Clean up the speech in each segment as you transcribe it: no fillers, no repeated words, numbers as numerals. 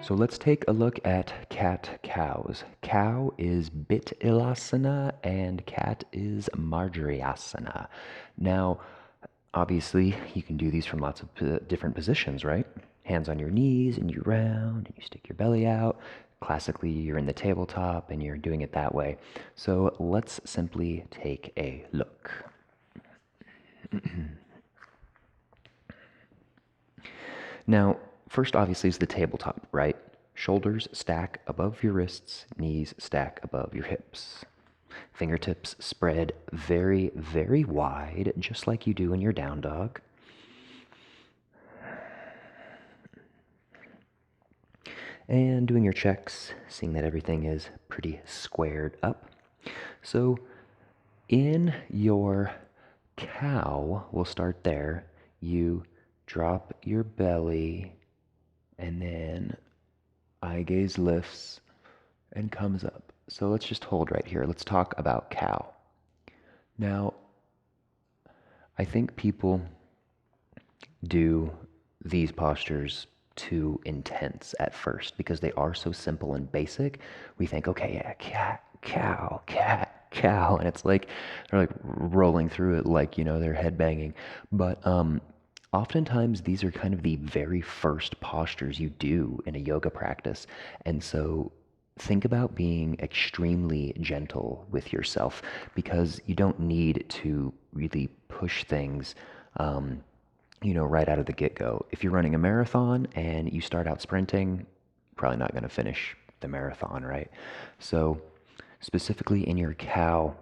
So let's take a look at cat-cows. Cow is Bitilasana and cat is Marjaryasana. Now, obviously, you can do these from lots of different positions, right? Hands on your knees and you round and you stick your belly out. Classically, you're in the tabletop and you're doing it that way. So let's simply take a look. Now, first obviously is the tabletop, right? Shoulders stack above your wrists, knees stack above your hips. Fingertips spread very, very wide, just like you do in your down dog. And doing your checks, seeing that everything is pretty squared up. So in your cow, we'll start there. You drop your belly and then eye gaze lifts and comes up. So let's just hold right here. Let's talk about cow. Now, I think people do these postures too intense at first because they are so simple and basic. We think, okay, yeah, cat, cow, cat, cow, and it's like they're like rolling through it like, they're headbanging. But oftentimes these are kind of the very first postures you do in a yoga practice. And so think about being extremely gentle with yourself because you don't need to really push things right out of the get-go. If you're running a marathon and you start out sprinting, probably not going to finish the marathon, right? So specifically in your cow,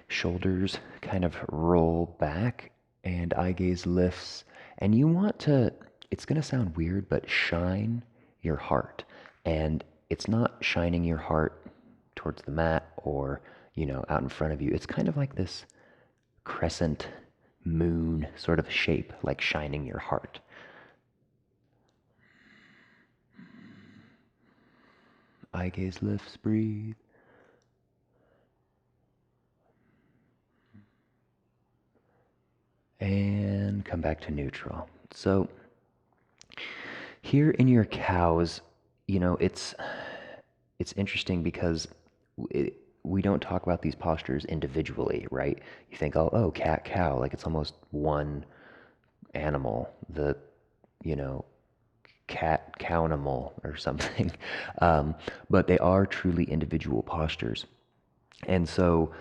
shoulders kind of roll back and eye gaze lifts. And you want to, it's going to sound weird, but shine your heart. And it's not shining your heart towards the mat or, out in front of you. It's kind of like this crescent moon sort of shape, like shining your heart. Eye gaze lifts, breathe. And come back to neutral. So here in your cows, it's interesting because we don't talk about these postures individually, right? You think, oh, cat, cow, like it's almost one animal, the, cat, cow-animal or something. But they are truly individual postures. And so,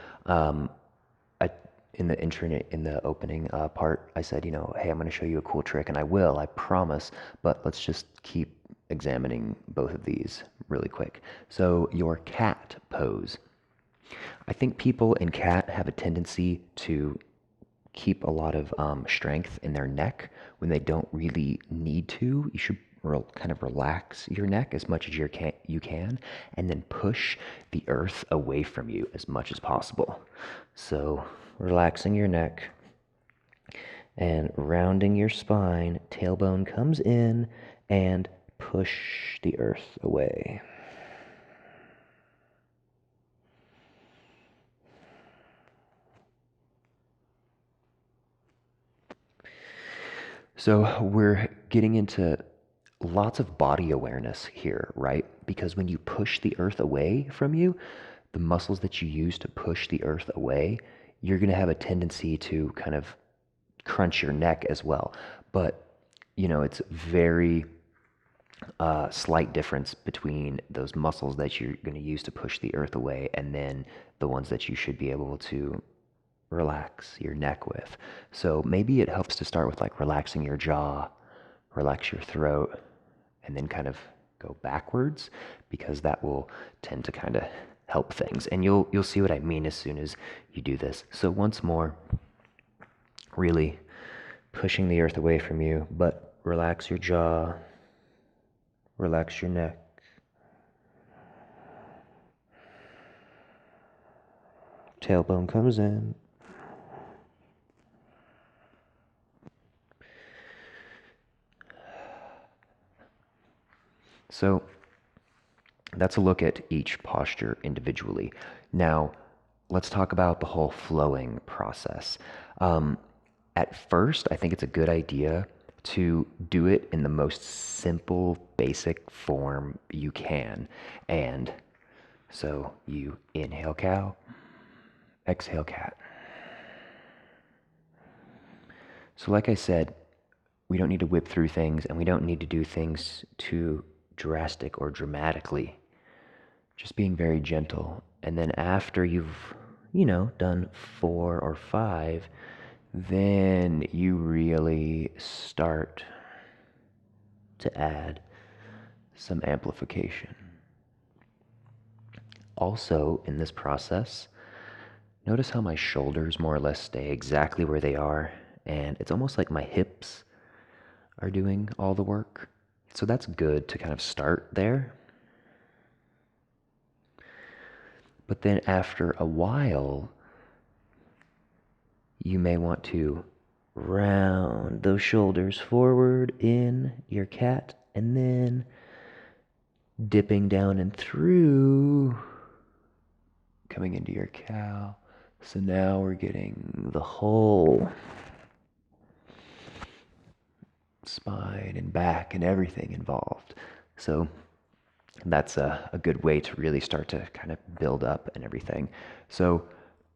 in the opening part, I said, hey, I'm going to show you a cool trick, and I will, I promise. But let's just keep examining both of these really quick. So your cat pose. I think people in cat have a tendency to keep a lot of strength in their neck when they don't really need to. You should kind of relax your neck as much as you can, and then push the earth away from you as much as possible. So relaxing your neck and rounding your spine, tailbone comes in, and push the earth away. So we're getting into lots of body awareness here, right? Because when you push the earth away from you, the muscles that you use to push the earth away, you're going to have a tendency to kind of crunch your neck as well. But, it's very slight difference between those muscles that you're going to use to push the earth away and then the ones that you should be able to relax your neck with. So maybe it helps to start with like relaxing your jaw, relax your throat, and then kind of go backwards because that will tend to kind of help things. And you'll see what I mean as soon as you do this. So once more, really pushing the earth away from you, but relax your jaw, relax your neck. Tailbone comes in. So that's a look at each posture individually. Now, let's talk about the whole flowing process. At first, I think it's a good idea to do it in the most simple, basic form you can. And so you inhale cow, exhale cat. So like I said, we don't need to whip through things, and we don't need to do things too drastic or dramatically. Just being very gentle. And then after you've, done 4 or 5, then you really start to add some amplification. Also, in this process, notice how my shoulders more or less stay exactly where they are, and it's almost like my hips are doing all the work. So that's good to kind of start there. But then after a while, you may want to round those shoulders forward in your cat, and then dipping down and through, coming into your cow. So now we're getting the whole spine and back and everything involved. So that's a good way to really start to kind of build up and everything. So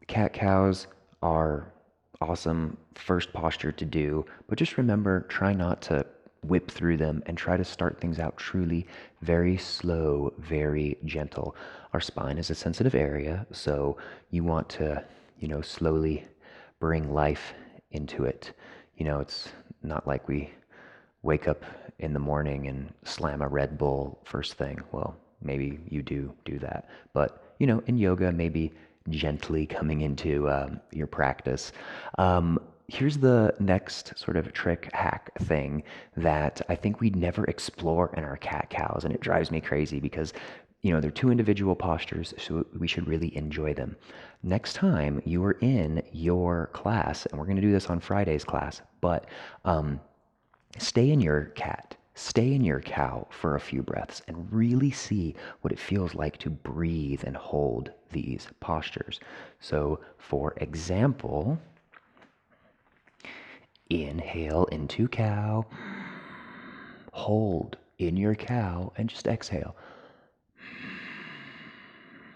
cat cows are awesome first posture to do, but just remember, try not to whip through them and try to start things out truly very slow, very gentle. Our spine is a sensitive area, so you want to, slowly bring life into it. It's not like we wake up in the morning and slam a Red Bull first thing. Well, maybe you do that. But, in yoga, maybe gently coming into your practice. Here's the next sort of trick hack thing that I think we never explore in our cat cows. And it drives me crazy because, they're 2 individual postures, so we should really enjoy them. Next time you are in your class, and we're going to do this on Friday's class, but stay in your cat, stay in your cow for a few breaths and really see what it feels like to breathe and hold these postures. So, for example, inhale into cow, hold in your cow, and just exhale.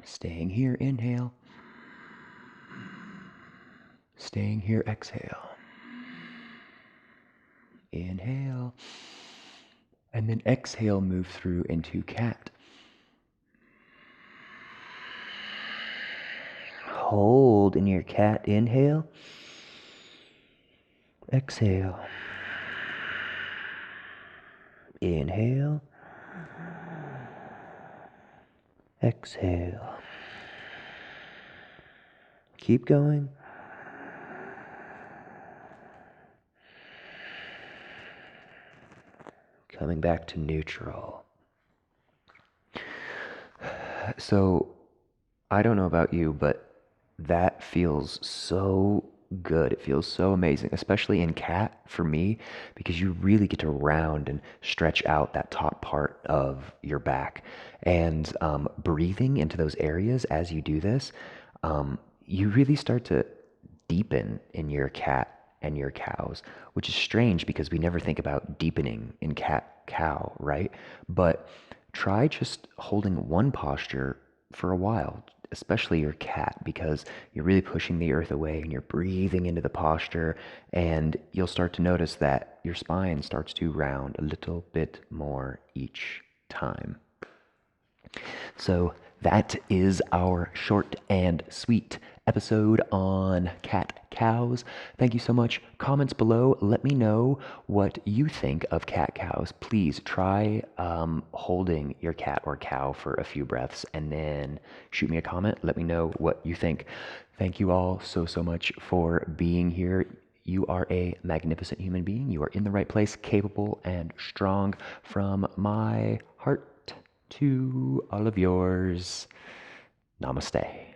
Staying here, inhale. Staying here, exhale. Inhale. And then exhale, move through into cat. Hold in your cat, inhale. Exhale. Inhale. Exhale. Keep going. Coming back to neutral. So, I don't know about you, but that feels so good. It feels so amazing, especially in cat for me, because you really get to round and stretch out that top part of your back. And breathing into those areas as you do this, you really start to deepen in your cat and your cows, which is strange because we never think about deepening in cat cow, right? But try just holding one posture for a while, especially your cat, because you're really pushing the earth away and you're breathing into the posture, and you'll start to notice that your spine starts to round a little bit more each time. So that is our short and sweet episode on cat cows. Thank you so much. Comments below. Let me know what you think of cat cows. Please try holding your cat or cow for a few breaths and then shoot me a comment. Let me know what you think. Thank you all so much for being here. You are a magnificent human being. You are in the right place, capable and strong. From my heart to all of yours. Namaste.